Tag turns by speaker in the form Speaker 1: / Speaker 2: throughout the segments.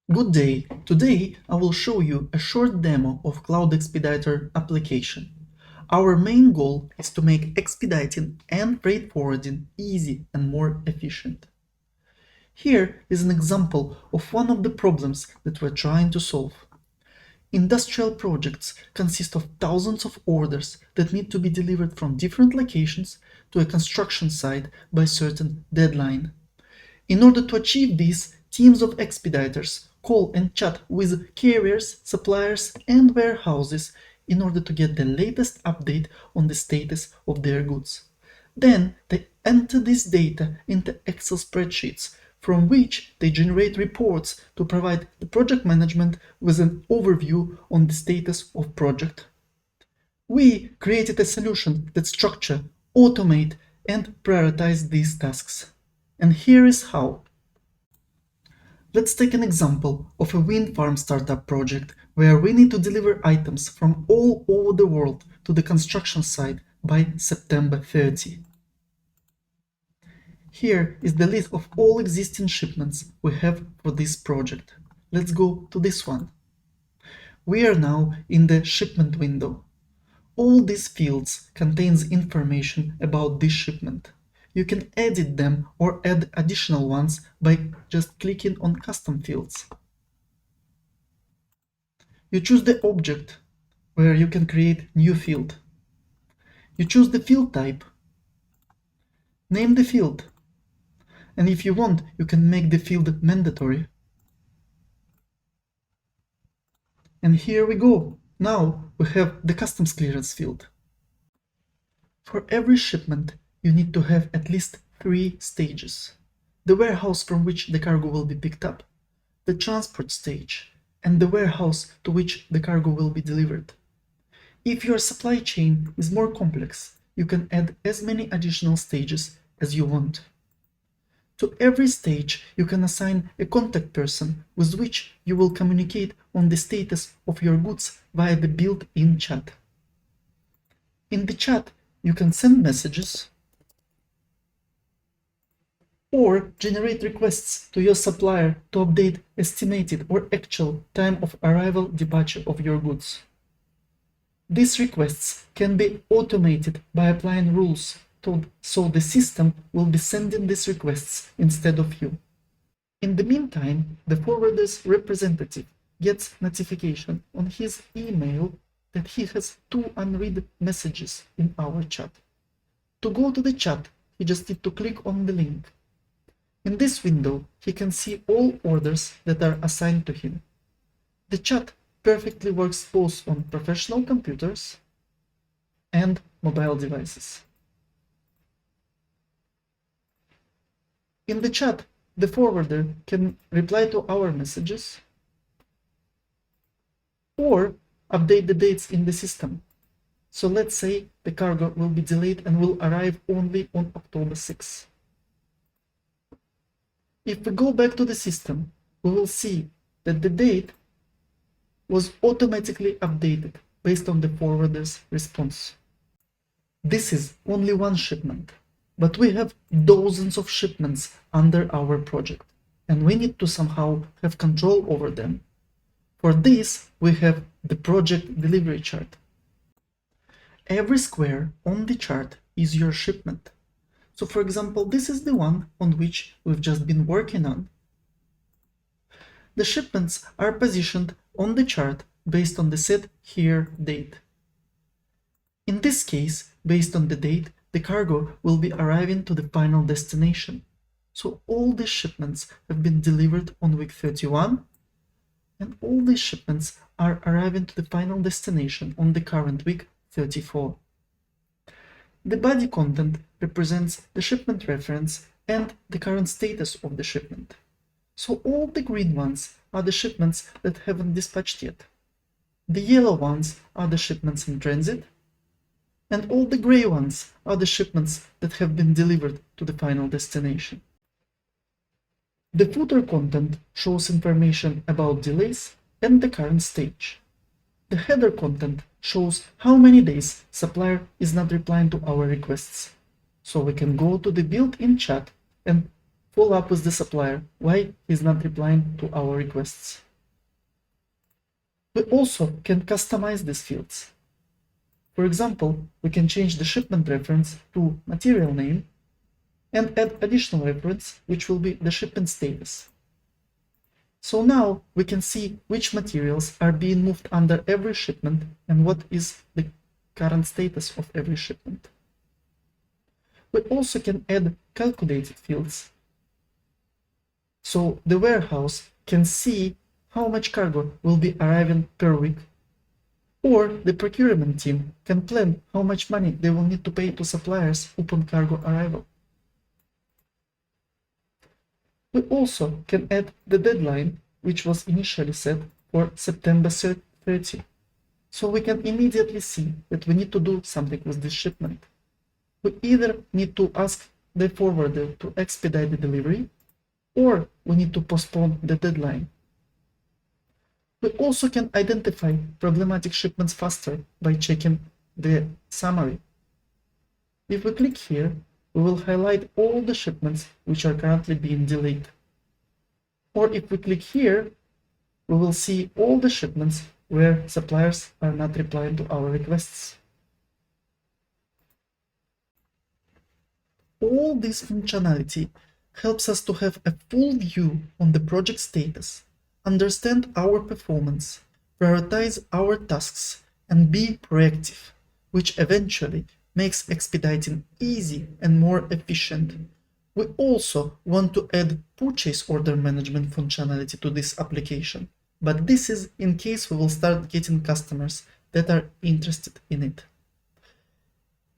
Speaker 1: Good day! Today I will show you a short demo of CloudExpeditor application. Our main goal is to make expediting and freight forwarding easy and more efficient. Here is an example of one of the problems that we're trying to solve. Industrial projects consist of thousands of orders that need to be delivered from different locations to a construction site by a certain deadline. In order to achieve this, teams of expeditors call and chat with carriers, suppliers, and warehouses in order to get the latest update on the status of their goods. Then they enter this data into Excel spreadsheets, from which they generate reports to provide the project management with an overview on the status of project. We created a solution that structure, automate, and prioritize these tasks. And here is how. Let's take an example of a wind farm startup project where we need to deliver items from all over the world to the construction site by September 30. Here is the list of all existing shipments we have for this project. Let's go to this one. We are now in the shipment window. All these fields contains information about this shipment. You can edit them or add additional ones by just clicking on custom fields. You choose the object where you can create new field. You choose the field type. Name the field. And if you want, you can make the field mandatory. And here we go. Now we have the customs clearance field. For every shipment, you need to have at least 3 stages: the warehouse from which the cargo will be picked up, the transport stage, and the warehouse to which the cargo will be delivered. If your supply chain is more complex, you can add as many additional stages as you want. To every stage, you can assign a contact person with which you will communicate on the status of your goods via the built-in chat. In the chat, you can send messages or generate requests to your supplier to update estimated or actual time of arrival departure of your goods. These requests can be automated by applying rules so the system will be sending these requests instead of you. In the meantime, the forwarder's representative gets notification on his email that he has 2 unread messages in our chat. To go to the chat, he just needs to click on the link. In this window, he can see all orders that are assigned to him. The chat perfectly works both on professional computers and mobile devices. In the chat, the forwarder can reply to our messages or update the dates in the system. So let's say the cargo will be delayed and will arrive only on October 6. If we go back to the system, we will see that the date was automatically updated based on the forwarder's response. This is only one shipment, but we have dozens of shipments under our project, and we need to somehow have control over them. For this, we have the project delivery chart. Every square on the chart is your shipment. So for example, this is the one on which we've just been working on. The shipments are positioned on the chart based on the set here date. In this case, based on the date, the cargo will be arriving to the final destination. So all these shipments have been delivered on week 31, and all these shipments are arriving to the final destination on the current week 34. The body content represents the shipment reference and the current status of the shipment. So all the green ones are the shipments that haven't dispatched yet. The yellow ones are the shipments in transit, and all the gray ones are the shipments that have been delivered to the final destination. The footer content shows information about delays and the current stage. The header content shows how many days supplier is not replying to our requests. So we can go to the built-in chat and follow up with the supplier why he's not replying to our requests. We also can customize these fields. For example, we can change the shipment reference to material name and add additional reference, which will be the shipment status. So now we can see which materials are being moved under every shipment and what is the current status of every shipment. We also can add calculated fields, so the warehouse can see how much cargo will be arriving per week, or the procurement team can plan how much money they will need to pay to suppliers upon cargo arrival. We also can add the deadline, which was initially set for September 30, so we can immediately see that we need to do something with this shipment. We either need to ask the forwarder to expedite the delivery, or we need to postpone the deadline. We also can identify problematic shipments faster by checking the summary. If we click here, we will highlight all the shipments which are currently being delayed. Or if we click here, we will see all the shipments where suppliers are not replying to our requests. All this functionality helps us to have a full view on the project status, understand our performance, prioritize our tasks, and be proactive, which eventually makes expediting easy and more efficient. We also want to add purchase order management functionality to this application, but this is in case we will start getting customers that are interested in it.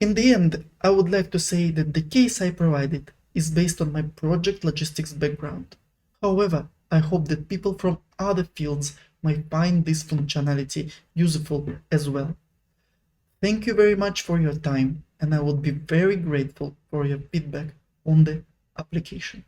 Speaker 1: In the end, I would like to say that the case I provided is based on my project logistics background. However, I hope that people from other fields might find this functionality useful as well. Thank you very much for your time, and I would be very grateful for your feedback on the application.